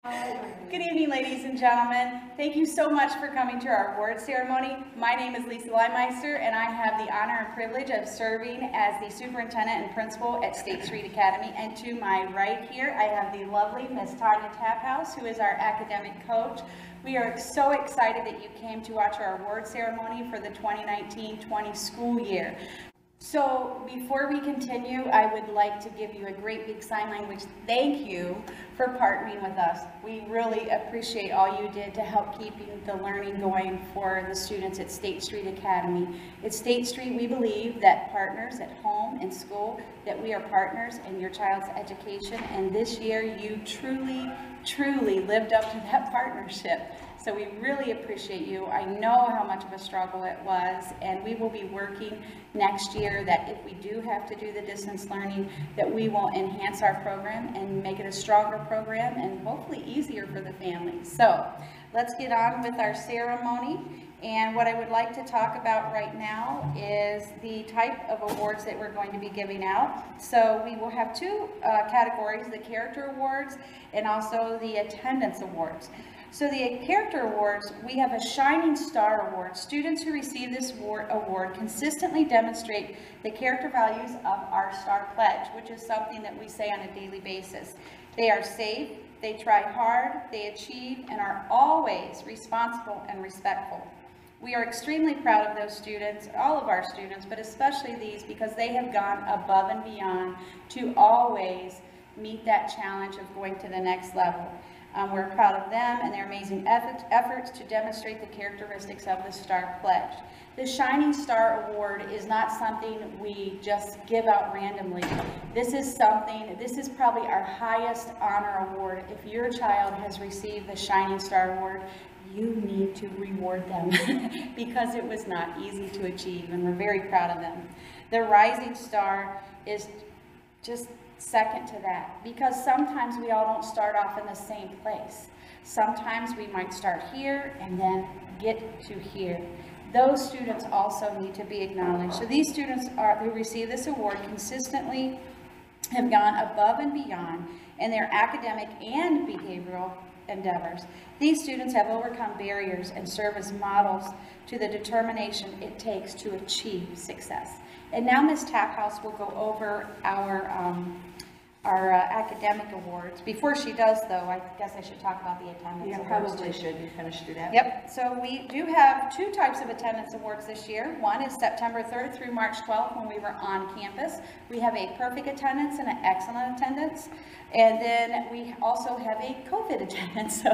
Good evening, ladies and gentlemen. Thank you so much for coming to our award ceremony. My name is Lisa Leimeister, and I have the honor and privilege of serving as the superintendent and principal at State Street Academy. And to my right here, I have the lovely Miss Tanya Taphouse, who is our academic coach. We are so excited that you came to watch our award ceremony for the 2019-20 school year. So before we continue, I would like to give you a great big sign language thank you for partnering with us. We really appreciate all you did to help keeping the learning going for the students at State Street Academy. At State Street, we believe that partners at home and school, that we are partners in your child's education, and this year you truly lived up to that partnership. So we really appreciate you. I know how much of a struggle it was, and we will be working next year that if we do have to do the distance learning, that we will enhance our program and make it a stronger program and hopefully easier for the families. So let's get on with our ceremony. And what I would like to talk about right now is the type of awards that we're going to be giving out. So we will have two categories, the character awards and also the attendance awards. So the character awards, we have a Shining Star Award. Students who receive this award consistently demonstrate the character values of our STAR Pledge, which is something that we say on a daily basis. They are safe, they try hard, they achieve, and are always responsible and respectful. We are extremely proud of those students, all of our students, but especially these, because they have gone above and beyond to always meet that challenge of going to the next level. We're proud of them and their amazing efforts to demonstrate the characteristics of the STAR Pledge. The Shining Star Award is not something we just give out randomly. This is probably our highest honor award. If your child has received the Shining Star Award, you need to reward them because it was not easy to achieve, and we're very proud of them. The Rising Star is just second to that, because sometimes we all don't start off in the same place. Sometimes we might start here and then get to here. Those students also need to be acknowledged. So these students who receive this award consistently have gone above and beyond in their academic and behavioral endeavors. These students have overcome barriers and serve as models to the determination it takes to achieve success. And now Ms. Taphouse will go over our academic awards. Before she does, though, I guess I should talk about the attendance awards. Probably should. You finish through that. Yep. So we do have two types of attendance awards this year. One is September 3rd through March 12th when we were on campus. We have a perfect attendance and an excellent attendance. And then we also have a COVID attendance. So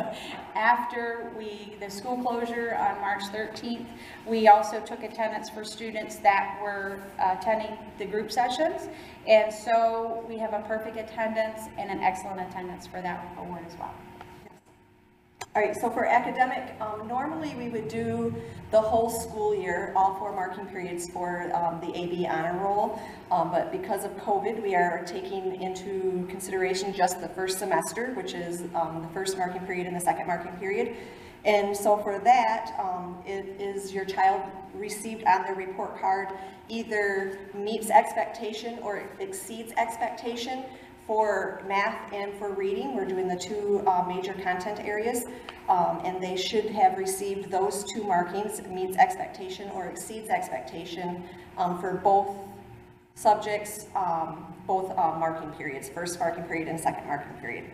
after the school closure on March 13th, we also took attendance for students that were attending the group sessions. And so we have a perfect attendance and an excellent attendance for that award as well. All right, so for academic, normally we would do the whole school year, all 4 marking periods for the AB honor roll, but because of COVID, we are taking into consideration just the first semester, which is the first marking period and the second marking period. And so for that, it is your child received on their report card either meets expectation or exceeds expectation. For math and for reading, we're doing the 2 major content areas, and they should have received those 2 markings, meets expectation or exceeds expectation, for both subjects, both marking periods, first marking period and second marking period.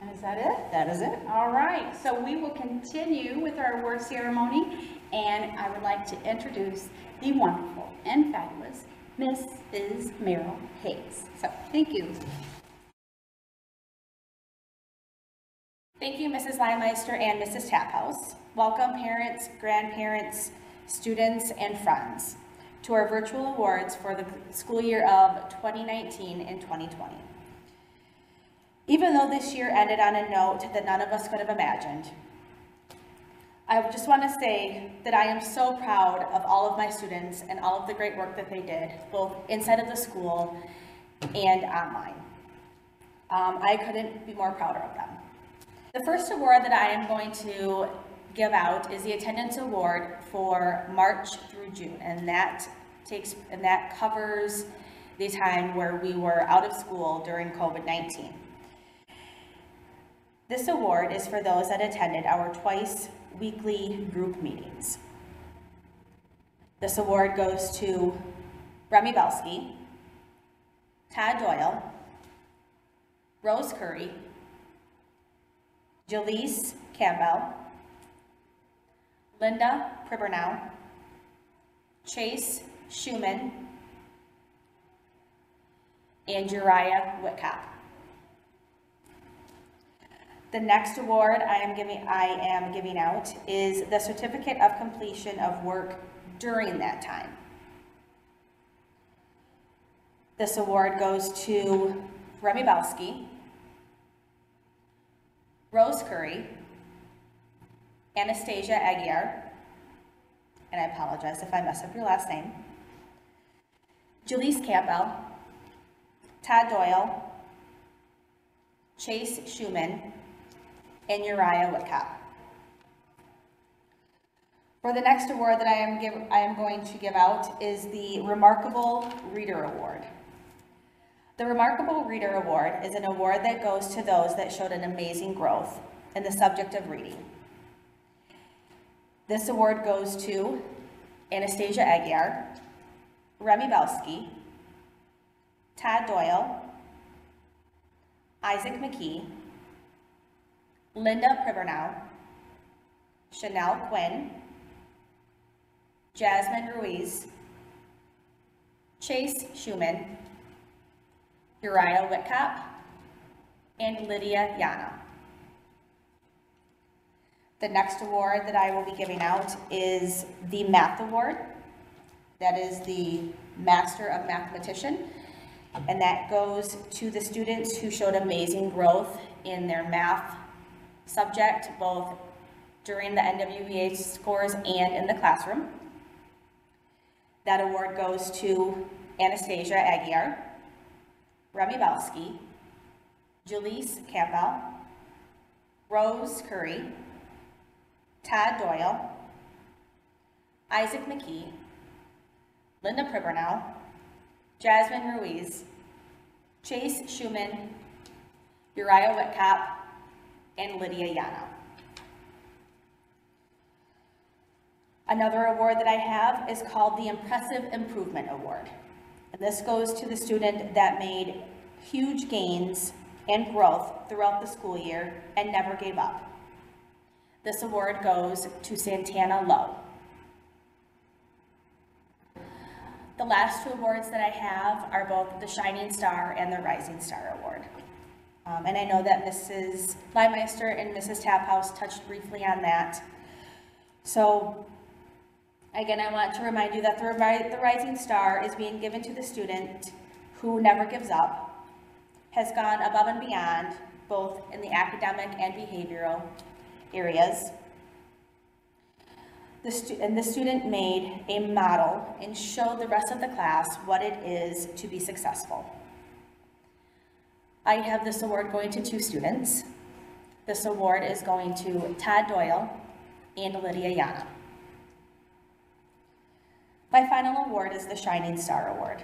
And is that it? That is it. All right, so we will continue with our award ceremony, and I would like to introduce the wonderful and fabulous Mrs. Meryl Hayes. So, thank you. Thank you, Mrs. Leimeister and Mrs. Taphouse. Welcome, parents, grandparents, students, and friends to our virtual awards for the school year of 2019 and 2020. Even though this year ended on a note that none of us could have imagined, I just want to say that I am so proud of all of my students and all of the great work that they did, both inside of the school and online. I couldn't be more prouder of them. The first award that I am going to give out is the attendance award for March through June, and that covers the time where we were out of school during COVID-19. This award is for those that attended our twice weekly group meetings. This award goes to Remy Belsky, Todd Doyle, Rose Curry, Jaleese Campbell, Linda Pribernow, Chase Schumann, and Uriah Whitcop. The next award I am giving out is the Certificate of Completion of Work during that time. This award goes to Remy Belsky, Rose Curry, Anastasia Aguiar, and I apologize if I mess up your last name, Jaleese Campbell, Todd Doyle, Chase Schumann, and Uriah Whitcop. For the next award that I am going to give out is the Remarkable Reader Award. The Remarkable Reader Award is an award that goes to those that showed an amazing growth in the subject of reading. This award goes to Anastasia Aguiar, Remy Belsky, Todd Doyle, Isaac McKee, Linda Pribernow, Chanel Quinn, Jasmine Ruiz, Chase Schumann, Uriah Whitcop, and Lydia Yana. The next award that I will be giving out is the Math Award. That is the Master of Mathematician, and that goes to the students who showed amazing growth in their math subject, both during the NWEA scores and in the classroom. That award goes to Anastasia Aguiar, Remy Belsky, Jaleese Campbell, Rose Curry, Todd Doyle, Isaac McKee, Linda Pribernow, Jasmine Ruiz, Chase Schumann, Uriah Whitcop, and Lydia Yana. Another award that I have is called the Impressive Improvement Award. And this goes to the student that made huge gains and growth throughout the school year and never gave up. This award goes to Santana Lowe. The last two awards that I have are both the Shining Star and the Rising Star Award. And I know that Mrs. Leimeister and Mrs. Taphouse touched briefly on that. So again, I want to remind you that the Rising Star is being given to the student who never gives up, has gone above and beyond, both in the academic and behavioral areas. The student made a model and showed the rest of the class what it is to be successful. I have this award going to two students. This award is going to Todd Doyle and Lydia Yana. My final award is the Shining Star Award.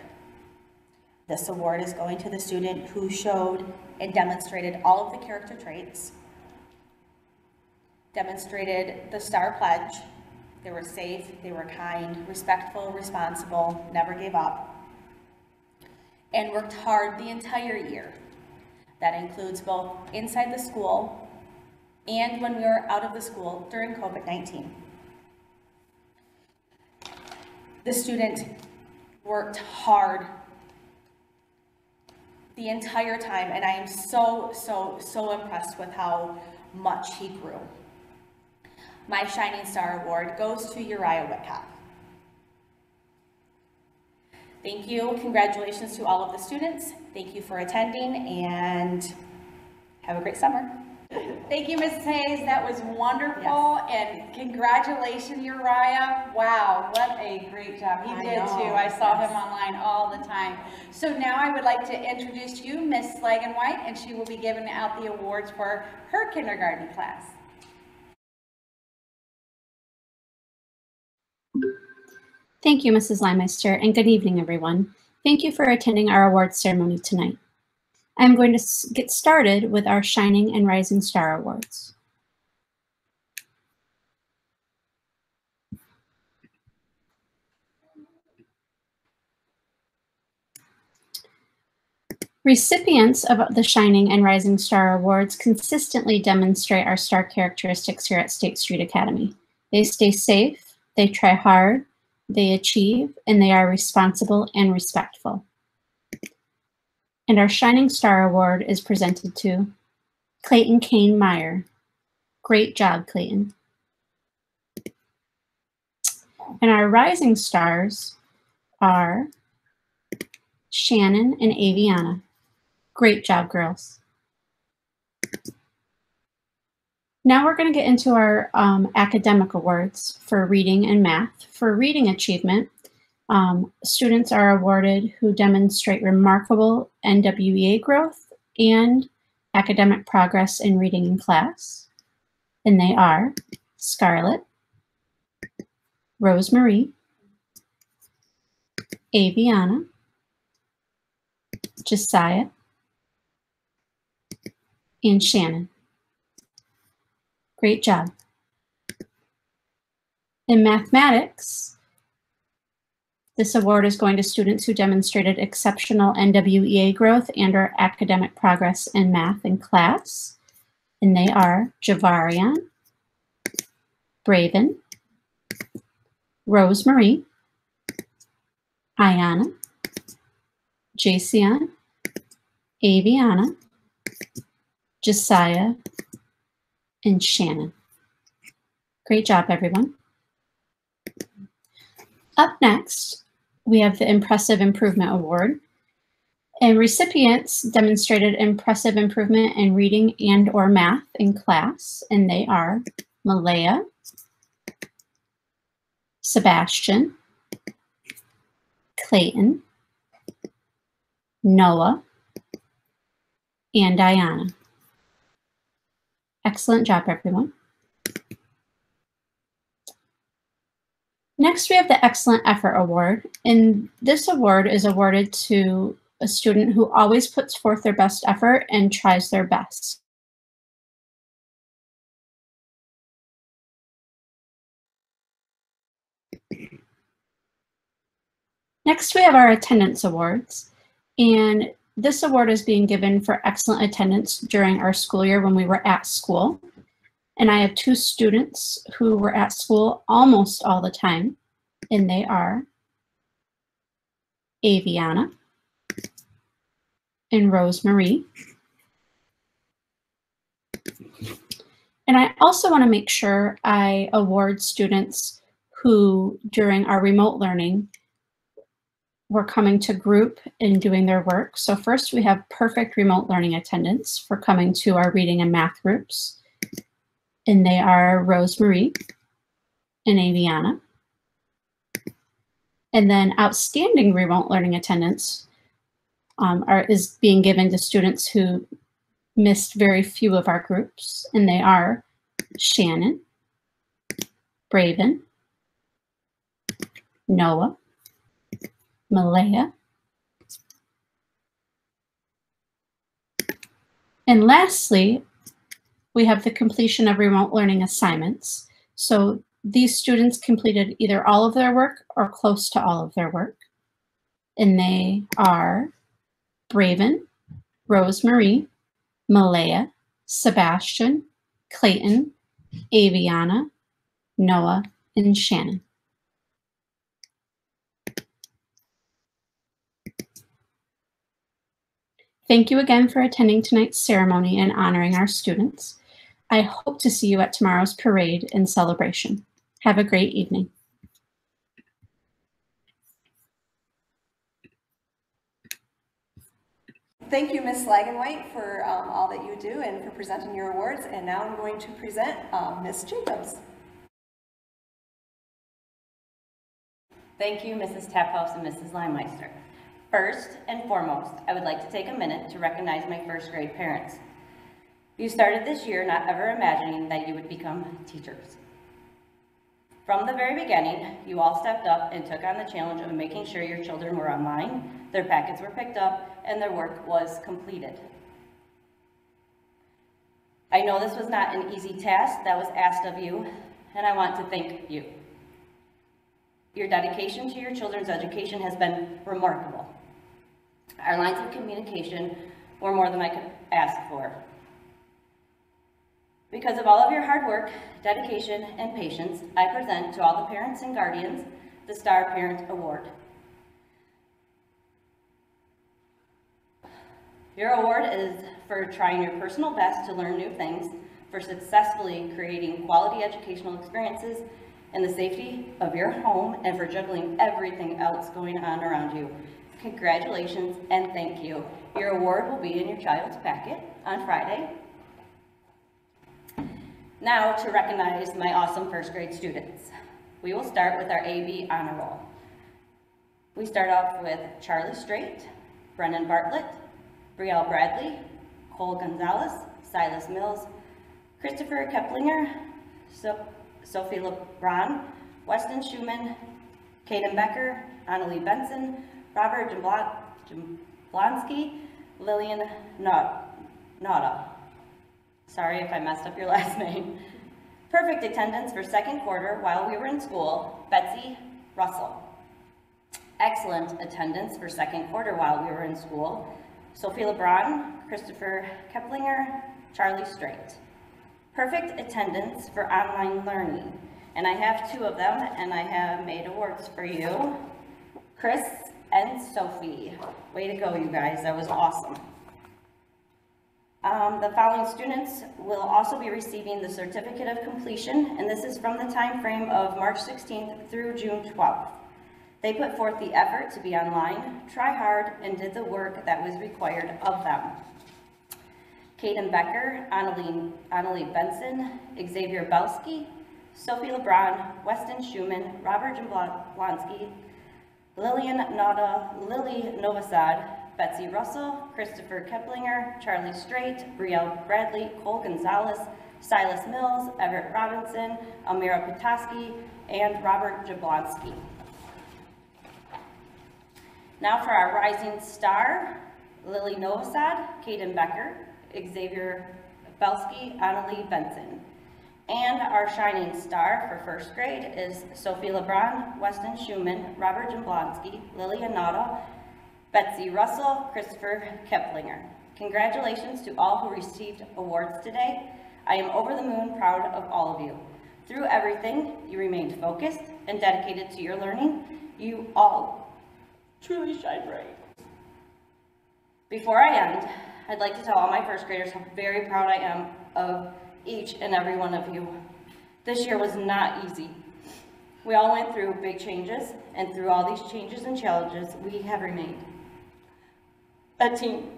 This award is going to the student who showed and demonstrated all of the character traits, demonstrated the STAR Pledge. They were safe, they were kind, respectful, responsible, never gave up, and worked hard the entire year. That includes both inside the school and when we were out of the school during COVID-19. The student worked hard the entire time, and I am so impressed with how much he grew. My Shining Star Award goes to Uriah Whitcop. Thank you. Congratulations to all of the students. Thank you for attending, and have a great summer. Thank you, Mrs. Hayes. That was wonderful, and congratulations, Uriah. Wow, what a great job. He did too. I saw him online all the time. So now I would like to introduce to you Miss Slagan White, and she will be giving out the awards for her kindergarten class. Thank you, Mrs. Leimeister, and good evening, everyone. Thank you for attending our awards ceremony tonight. I'm going to get started with our Shining and Rising Star Awards. Recipients of the Shining and Rising Star Awards consistently demonstrate our star characteristics here at State Street Academy. They stay safe, they try hard, they achieve, and they are responsible and respectful. And our Shining Star Award is presented to Clayton Kane Meyer. Great job, Clayton. And our Rising Stars are Shannon and Aviana. Great job, girls. Now we're going to get into our academic awards for reading and math. For reading achievement, students are awarded who demonstrate remarkable NWEA growth and academic progress in reading in class. And they are Scarlett, Rosemarie, Aviana, Josiah, and Shannon. Great job. In mathematics, this award is going to students who demonstrated exceptional NWEA growth and or academic progress in math in class. And they are Javarian, Braven, Rosemarie, Ayana, Jason, Aviana, Josiah, and Shannon. Great job, everyone. Up next, we have the Impressive Improvement Award. And recipients demonstrated impressive improvement in reading and or math in class, and they are Malaya, Sebastian, Clayton, Noah, and Diana. Excellent job, everyone. Next, we have the Excellent Effort Award, and this award is awarded to a student who always puts forth their best effort and tries their best. Next, we have our Attendance Awards, and this award is being given for excellent attendance during our school year when we were at school. And I have two students who were at school almost all the time, and they are Aviana and Rosemarie. And I also want to make sure I award students who, during our remote learning, were coming to group and doing their work. So first, we have perfect remote learning attendance for coming to our reading and math groups. And they are Rosemarie and Aviana. And then outstanding remote learning attendance is being given to students who missed very few of our groups. And they are Shannon, Braven, Noah, Malaya, and lastly, we have the completion of remote learning assignments. So these students completed either all of their work or close to all of their work. And they are Braven, Rosemarie, Malaya, Sebastian, Clayton, Aviana, Noah, and Shannon. Thank you again for attending tonight's ceremony and honoring our students. I hope to see you at tomorrow's parade and celebration. Have a great evening. Thank you, Ms. Slagenwhite, for all that you do and for presenting your awards. And now I'm going to present Ms. Jacobs. Thank you, Mrs. Taphouse and Mrs. Limeister. First and foremost, I would like to take a minute to recognize my first grade parents. You started this year not ever imagining that you would become teachers. From the very beginning, you all stepped up and took on the challenge of making sure your children were online, their packets were picked up, and their work was completed. I know this was not an easy task that was asked of you, and I want to thank you. Your dedication to your children's education has been remarkable. Our lines of communication were more than I could ask for. Because of all of your hard work, dedication, and patience, I present to all the parents and guardians the Star Parent Award. Your award is for trying your personal best to learn new things, for successfully creating quality educational experiences in the safety of your home, and for juggling everything else going on around you. Congratulations and thank you. Your award will be in your child's packet on Friday. Now to recognize my awesome first grade students. We will start with our AB honor roll. We start off with Charlie Straight, Brennan Bartlett, Brielle Bradley, Cole Gonzalez, Silas Mills, Christopher Keplinger, Sophie LeBron, Weston Schumann, Caden Becker, Annalie Benson, Robert Jablonski, Lillian Nada. Sorry if I messed up your last name. Perfect attendance for second quarter while we were in school, Betsy Russell. Excellent attendance for second quarter while we were in school, Sophie LeBron, Christopher Keplinger, Charlie Straight. Perfect attendance for online learning, and I have two of them, and I have made awards for you. Chris and Sophie. Way to go, you guys, that was awesome. The following students will also be receiving the certificate of completion, and this is from the time frame of March 16th through June 12th. They put forth the effort to be online, try hard, and did the work that was required of them. Caden Becker, Annalie Benson, Xavier Belsky, Sophie LeBron, Weston Schumann, Robert Jablonski, Lillian Nada, Lily Novosad, Betsy Russell, Christopher Keplinger, Charlie Straight, Brielle Bradley, Cole Gonzalez, Silas Mills, Everett Robinson, Amira Petoskey, and Robert Jablonski. Now for our rising star, Lily Novosad, Caden Becker, Xavier Belsky, Annalie Benson. And our shining star for first grade is Sophie LeBron, Weston Schumann, Robert Jablonski, Lillian Nada, Betsy Russell, Christopher Keplinger. Congratulations to all who received awards today. I am over the moon proud of all of you. Through everything, you remained focused and dedicated to your learning. You all truly shine bright. Before I end, I'd like to tell all my first graders how very proud I am of each and every one of you. This year was not easy. We all went through big changes, and through all these changes and challenges, we have remained a team.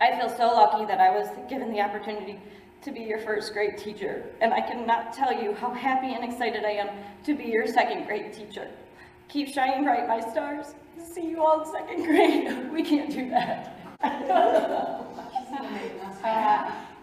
I feel so lucky that I was given the opportunity to be your first grade teacher, and I cannot tell you how happy and excited I am to be your second grade teacher. Keep shining bright, my stars. See you all in second grade. We can't do that.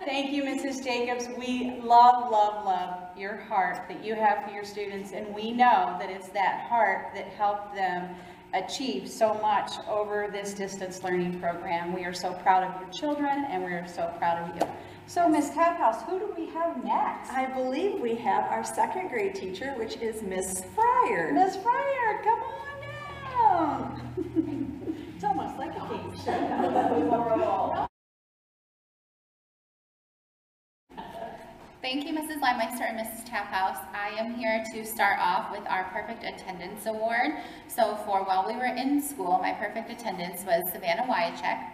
Thank you, Mrs. Jacobs. We love, love, love your heart that you have for your students, and we know that it's that heart that helped them achieve so much over this distance learning program. We are so proud of your children, and we are so proud of you. So, Ms. Taphouse, who do we have next? I believe we have our second grade teacher, which is Miss Fryer. Ms. Fryer, come on down. It's almost like a game show. Thank you, Mrs. Limeister and Mrs. Taphouse. I am here to start off with our Perfect Attendance Award. So for while we were in school, my perfect attendance was Savannah Wyachek.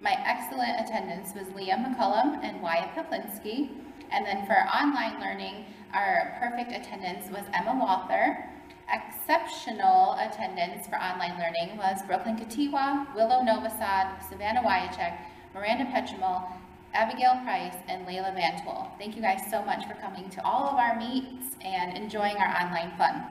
My excellent attendance was Leah McCullum and Wyatt Piplinski. And then for online learning, our perfect attendance was Emma Walther. Exceptional attendance for online learning was Brooklyn Katiwa, Willow Novosad, Savannah Wyachek, Miranda Petrimal, Abigail Price, and Layla Vantool. Thank you guys so much for coming to all of our meets and enjoying our online fun.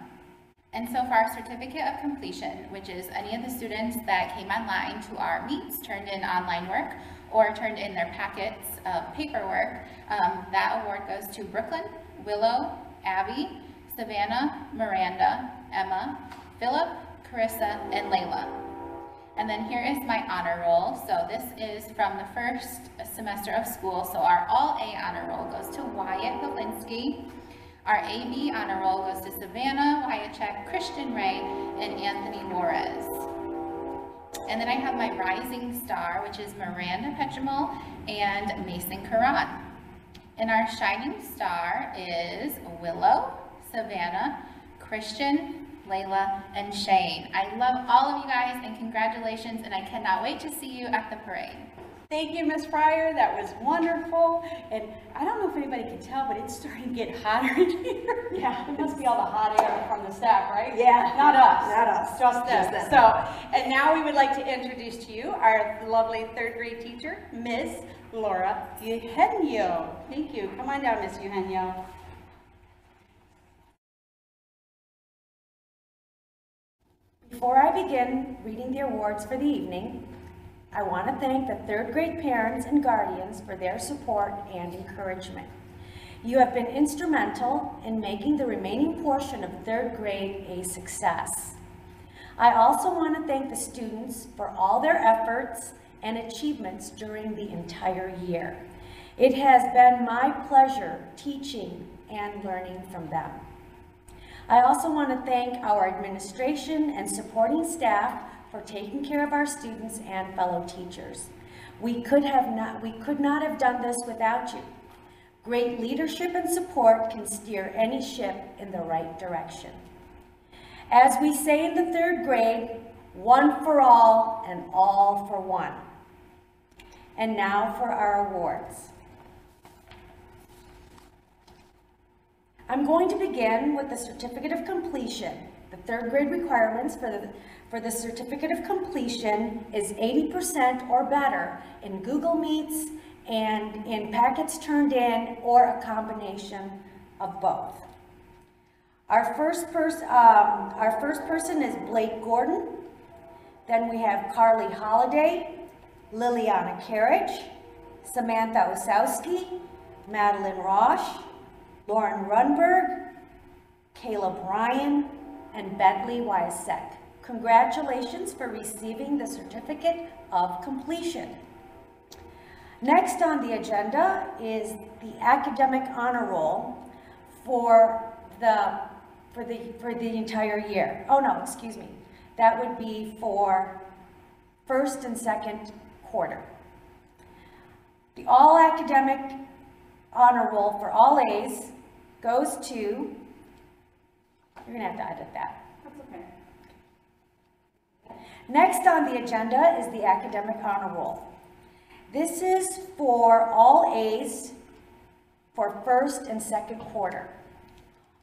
And so for our certificate of completion, which is any of the students that came online to our meets, turned in online work, or turned in their packets of paperwork, that award goes to Brooklyn, Willow, Abby, Savannah, Miranda, Emma, Philip, Carissa, and Layla. And then here is my honor roll. So this is from the first semester of school. So our all A honor roll goes to Wyatt Polinski. Our AB honor roll goes to Savannah Wyachek, Christian Ray, and Anthony Juarez. And then I have my rising star, which is Miranda Petrimal and Mason Karan. And our shining star is Willow, Savannah, Christian, Layla, and Shane. I love all of you guys and congratulations, and I cannot wait to see you at the parade. Thank you, Ms. Fryer. That was wonderful. And I don't know if anybody can tell, but it's starting to get hotter in here. Yeah, it must be all the hot air from the staff, right? Yeah. Not us. Not us. Just them. them. So, and now we would like to introduce to you our lovely third grade teacher, Ms. Laura Eugenio. Thank you. Come on down, Ms. Eugenio. Before I begin reading the awards for the evening, I want to thank the third grade parents and guardians for their support and encouragement. You have been instrumental in making the remaining portion of third grade a success. I also want to thank the students for all their efforts and achievements during the entire year. It has been my pleasure teaching and learning from them. I also want to thank our administration and supporting staff for taking care of our students and fellow teachers. We could not have done this without you. Great leadership and support can steer any ship in the right direction. As we say in the third grade, one for all and all for one. And now for our awards. I'm going to begin with the Certificate of Completion. The third grade requirements for the Certificate of Completion is 80% or better in Google Meets and in packets turned in, or a combination of both. Our first person is Blake Gordon. Then we have Carly Holliday, Liliana Carriage, Samantha Osowski, Madeline Roche, Lauren Runberg, Caleb Ryan, and Bentley Wyasek. Congratulations for receiving the Certificate of Completion. Next on the agenda is the Academic Honor Roll for the entire year. Oh no, excuse me. That would be for first and second quarter. The All Academic Honor Roll for all A's goes to, you're gonna have to edit that. That's okay. Next on the agenda is the Academic Honor Roll. This is for all A's for first and second quarter.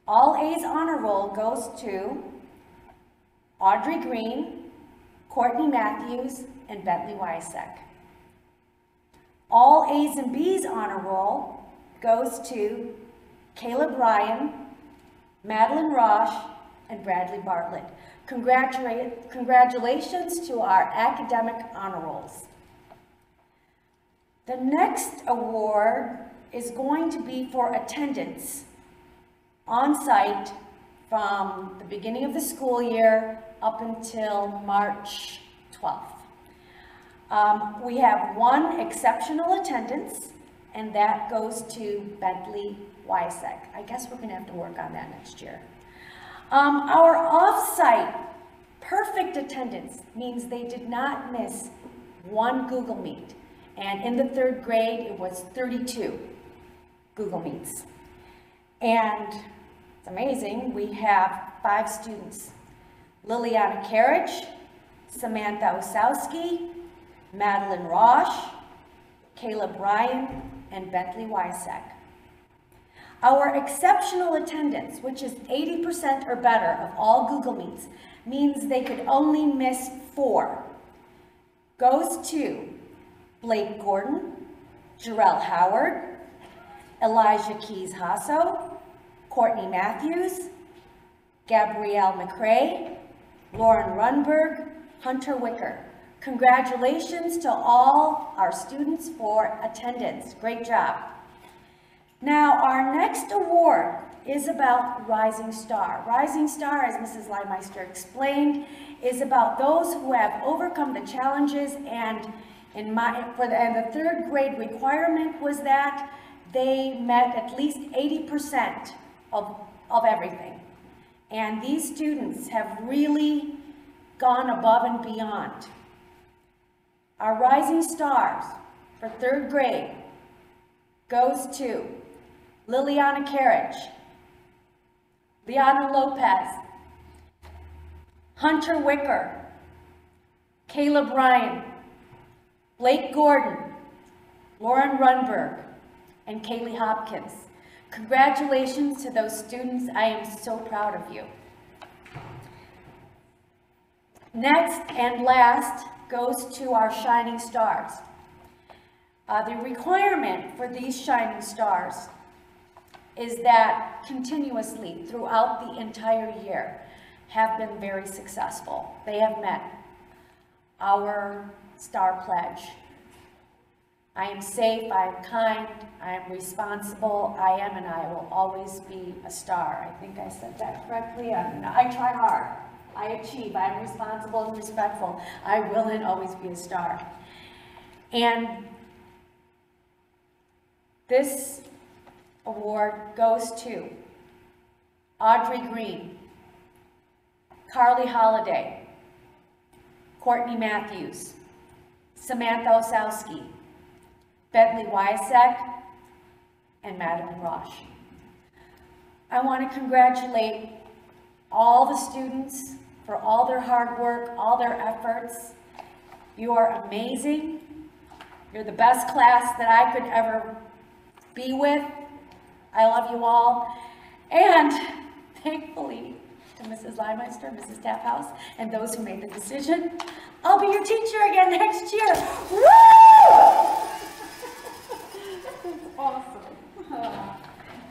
All A's honor roll goes to Audrey Green, Courtney Matthews, and Bentley Wyasek. All A's and B's honor roll goes to Caleb Ryan, Madeline Roche, and Bradley Bartlett. Congratulations to our academic honor rolls. The next award is going to be for attendance on site from the beginning of the school year up until March 12th. We have one exceptional attendance, and that goes to Bentley Wyasek. I guess we're going to have to work on that next year. Our off-site perfect attendance means they did not miss one Google Meet. And in the third grade, it was 32 Google Meets. And it's amazing, we have 5 students: Liliana Carriage, Samantha Osowski, Madeline Roche, Caleb Ryan, and Bentley Wyasek. Our exceptional attendance, which is 80% or better of all Google Meets, means they could only miss 4, goes to Blake Gordon, Jarrell Howard, Elijah Keys-Hasso, Courtney Matthews, Gabrielle McCrae, Lauren Runberg, Hunter Wicker. Congratulations to all our students for attendance. Great job. Now, our next award is about Rising Star. Rising Star, as Mrs. Leimeister explained, is about those who have overcome the challenges, and the third grade requirement was that they met at least 80% of everything. And these students have really gone above and beyond. Our Rising Stars for third grade goes to Liliana Carriage, Liana Lopez, Hunter Wicker, Caleb Ryan, Blake Gordon, Lauren Runberg, and Kaylee Hopkins. Congratulations to those students. I am so proud of you. Next and last goes to our Shining Stars. The requirement for these Shining Stars is that continuously throughout the entire year have been very successful. They have met our STAR pledge. I am safe, I am kind, I am responsible, I am and I will always be a star. I think I said that correctly. I try hard, I achieve, I am responsible and respectful. I will and always be a star. And this award goes to Audrey Green, Carly Holliday, Courtney Matthews, Samantha Osowski, Bentley Wysek, and Madeline Roche. I want to congratulate all the students for all their hard work, all their efforts. You are amazing. You're the best class that I could ever be with. I love you all. And thankfully, to Mrs. Leimeister, Mrs. Taphouse, and those who made the decision, I'll be your teacher again next year. Woo! Awesome.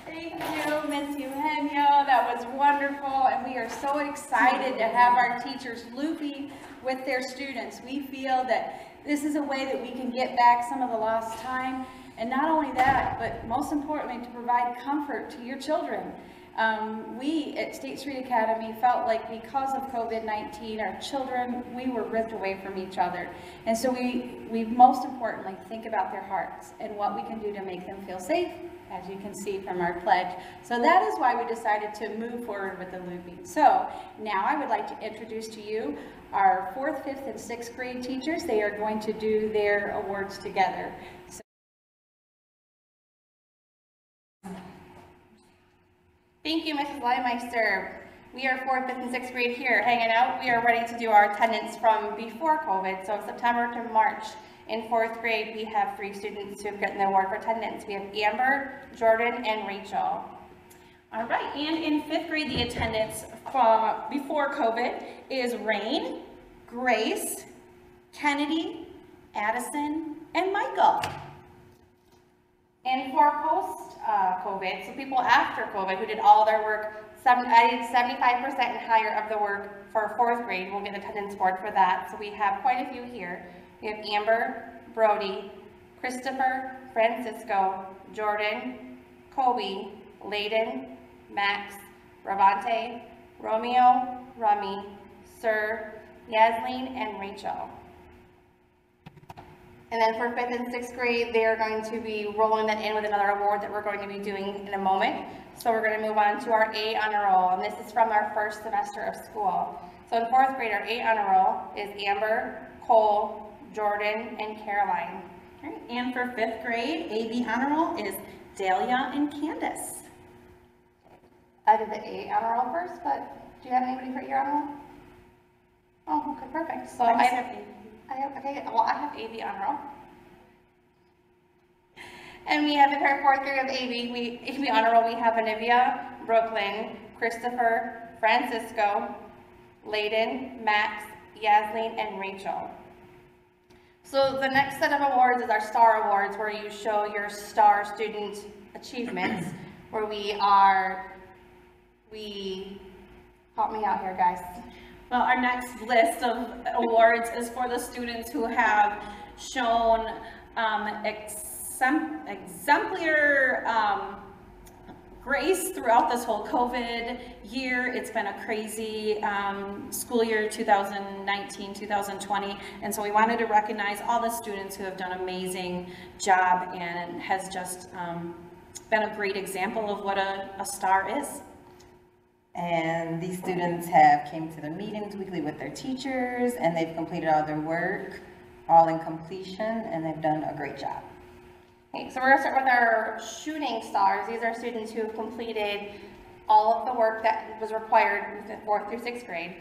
Thank you, Miss Eugenio. That was wonderful, and we are so excited to have our teachers loopy with their students. We feel that this is a way that we can get back some of the lost time, and not only that, but most importantly, to provide comfort to your children. We at State Street Academy felt like because of COVID-19, our children, we were ripped away from each other. And so we most importantly think about their hearts and what we can do to make them feel safe, as you can see from our pledge. So that is why we decided to move forward with the looping. So now I would like to introduce to you our 4th, 5th, and 6th grade teachers. They are going to do their awards together. So thank you, Mrs. Leimeister. We are 4th, 5th, and 6th grade here hanging out. We are ready to do our attendance from before COVID, so September to March. In 4th grade, we have 3 students who have gotten the award for attendance. We have Amber, Jordan, and Rachel. All right, and in 5th grade, the attendance from before COVID is Rain, Grace, Kennedy, Addison, and Michael. And for post-COVID, so people after COVID who did all their work, I did 75% and higher of the work for 4th grade, we'll get an attendance board for that. So we have quite a few here. We have Amber, Brody, Christopher, Francisco, Jordan, Kobe, Layden, Max, Ravante, Romeo, Rami, Sir, Yasleen, and Rachel. And then for 5th and 6th grade, they are going to be rolling that in with another award that we're going to be doing in a moment. So we're going to move on to our A honor roll, and this is from our first semester of school. So in 4th grade, our A honor roll is Amber, Cole, Jordan, and Caroline. All right, and for 5th grade, AB honor roll is Dahlia and Candace. I did the A honor roll first, but do you have anybody for your honor roll? Oh, okay, perfect. So I have AB honor roll. And we have in our 4th grade of AB honor roll, we have Olivia, Brooklyn, Christopher, Francisco, Layden, Max, Yasleen, and Rachel. So the next set of awards is our STAR Awards, where you show your STAR student achievements, where help me out here, guys. Well, our next list of awards is for the students who have shown exemplary grace throughout this whole COVID year. It's been a crazy school year, 2019-2020, and so we wanted to recognize all the students who have done an amazing job and has just been a great example of what a star is. And these students have came to the meetings weekly with their teachers, and they've completed all their work, all in completion, and they've done a great job. Okay, so we're gonna start with our shooting stars. These are students who have completed all of the work that was required within 4th through 6th grade.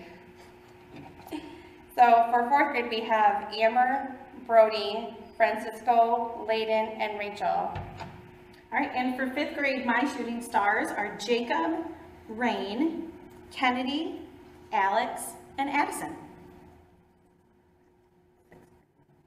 So for 4th grade, we have Amber, Brody, Francisco, Layden, and Rachel. All right, and for 5th grade, my shooting stars are Jacob, Rain, Kennedy, Alex, and Addison.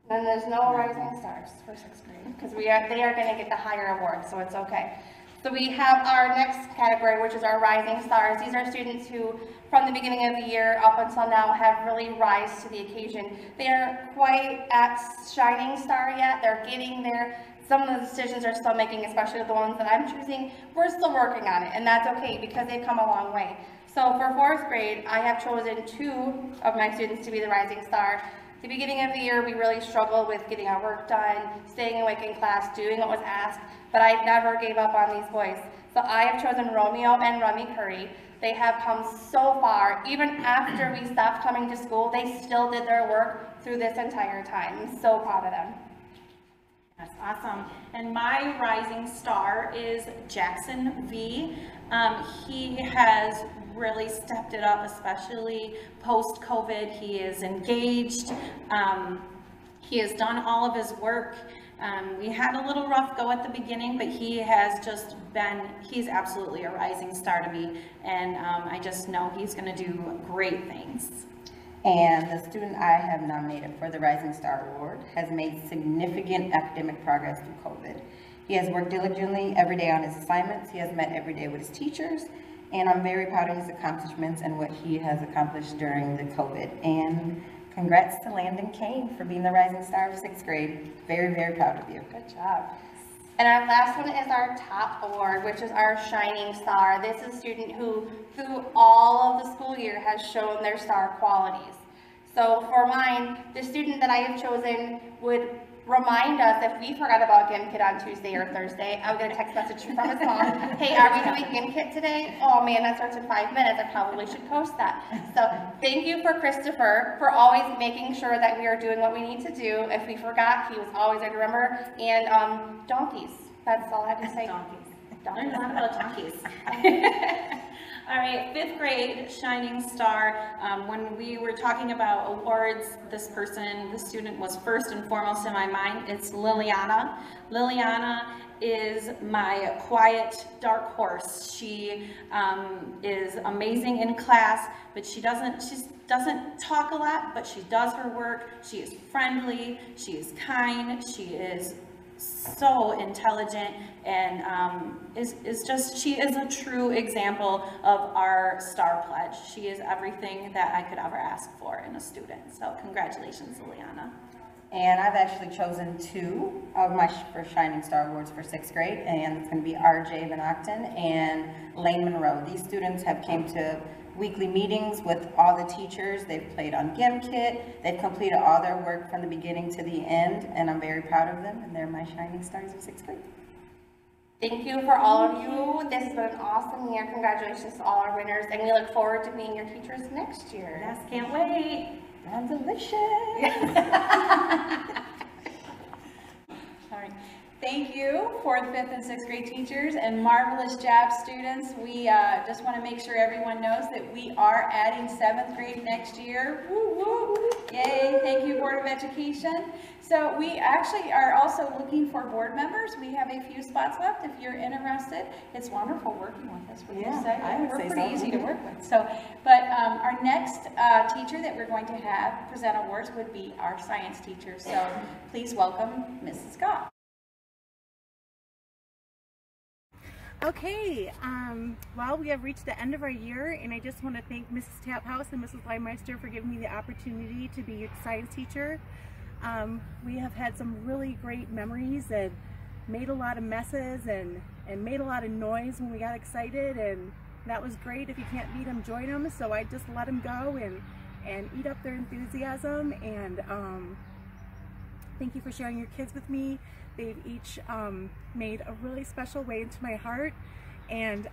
Then there's no rising stars for 6th grade because they are going to get the higher award, so it's okay. So we have our next category, which is our rising stars. These are students who, from the beginning of the year up until now, have really rise to the occasion. They aren't quite at shining star yet. They're getting there. Some of the decisions are still making, especially the ones that I'm choosing. We're still working on it, and that's okay because they've come a long way. So for 4th grade, I have chosen 2 of my students to be the rising star. At the beginning of the year, we really struggled with getting our work done, staying awake in class, doing what was asked, but I never gave up on these boys. So I have chosen Romeo and Rummy Curry. They have come so far. Even after we stopped coming to school, they still did their work through this entire time. I'm so proud of them. That's awesome. And my rising star is Jackson V. He has really stepped it up, especially post-COVID. He is engaged. He has done all of his work. We had a little rough go at the beginning, but he has just been, he's absolutely a rising star to me. And I just know he's going to do great things. And the student I have nominated for the Rising Star Award has made significant academic progress through COVID. He has worked diligently every day on his assignments. He has met every day with his teachers, and I'm very proud of his accomplishments and what he has accomplished during the COVID. And congrats to Landon Kane for being the Rising Star of 6th grade. Very, very proud of you. Good job. And our last one is our top award, which is our Shining Star. This is a student who, through all of the school year, has shown their star qualities. So for mine, the student that I have chosen would remind us if we forgot about Gym Kit on Tuesday or Thursday. I would get a text message from his mom, hey, are we doing Gym Kit today? Oh man, that starts in 5 minutes. I probably should post that. So thank you for Christopher for always making sure that we are doing what we need to do. If we forgot, he was always there to remember. And donkeys. That's all I have to say. Donkeys. Learn a lot about donkeys. All right, 5th grade Shining Star. When we were talking about awards, this student was first and foremost in my mind. It's Liliana. Liliana is my quiet, dark horse. She is amazing in class, but she doesn't talk a lot, but she does her work. She is friendly, she is kind, she is so intelligent, and she is a true example of our star pledge. She is everything that I could ever ask for in a student. So congratulations, Liliana. And I've actually chosen 2 of my first Shining Star Awards for 6th grade, and it's going to be RJ Van Octon and Lane Monroe. These students have came to weekly meetings with all the teachers. They've played on Gym Kit. They've completed all their work from the beginning to the end, and I'm very proud of them, and they're my Shining Stars of 6th grade. Thank you for all of you. This has been an awesome year. Congratulations to all our winners, and we look forward to being your teachers next year. Yes, can't wait. I'm delicious. All right. Thank you for the 5th and 6th grade teachers and marvelous job, students. We just want to make sure everyone knows that we are adding 7th grade next year. Woo, woo. Yay, thank you, Board of Education. So we actually are also looking for board members. We have a few spots left if you're interested. It's wonderful working with us. We're pretty easy to work with. So, but our next teacher that we're going to have present awards would be our science teacher. So please welcome Mrs. Scott. Okay, well, we have reached the end of our year, and I just want to thank Mrs. Taphouse and Mrs. Leimeister for giving me the opportunity to be your science teacher. We have had some really great memories and made a lot of messes and made a lot of noise when we got excited, and that was great. If you can't beat them, join them. So I just let them go and eat up their enthusiasm, and thank you for sharing your kids with me. They've each made a really special way into my heart, and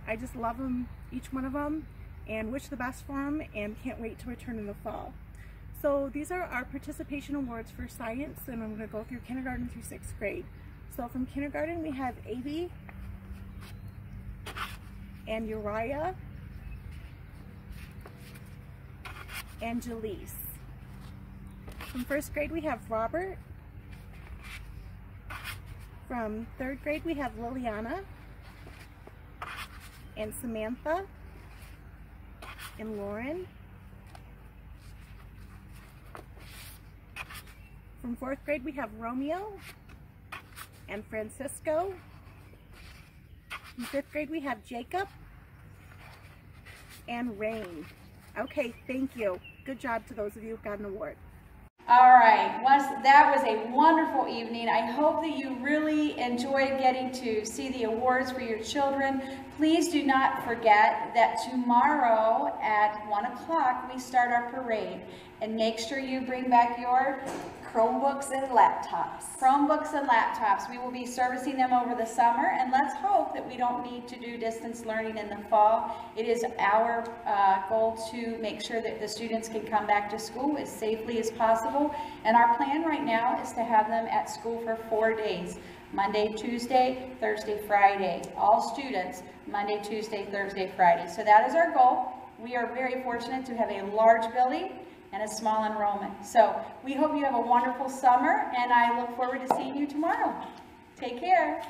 I just love them, each one of them, and wish the best for them, and can't wait to return in the fall. So these are our participation awards for science, and I'm going to go through kindergarten through 6th grade. So from kindergarten we have Avi and Uriah and Jaleese. From 1st grade we have Robert. From 3rd grade we have Liliana and Samantha and Lauren. From 4th grade we have Romeo and Francisco. From 5th grade we have Jacob and Rain. Okay, thank you. Good job to those of you who got an award. All right, that was a wonderful evening. I hope that you really enjoyed getting to see the awards for your children. Please do not forget that tomorrow at 1 o'clock we start our parade, and make sure you bring back your Chromebooks and laptops. Chromebooks and laptops. We will be servicing them over the summer, and let's hope that we don't need to do distance learning in the fall. It is our goal to make sure that the students can come back to school as safely as possible, and our plan right now is to have them at school for 4 days. Monday, Tuesday, Thursday, Friday. All students, Monday, Tuesday, Thursday, Friday. So that is our goal. We are very fortunate to have a large building and a small enrollment. So we hope you have a wonderful summer, and I look forward to seeing you tomorrow. Take care.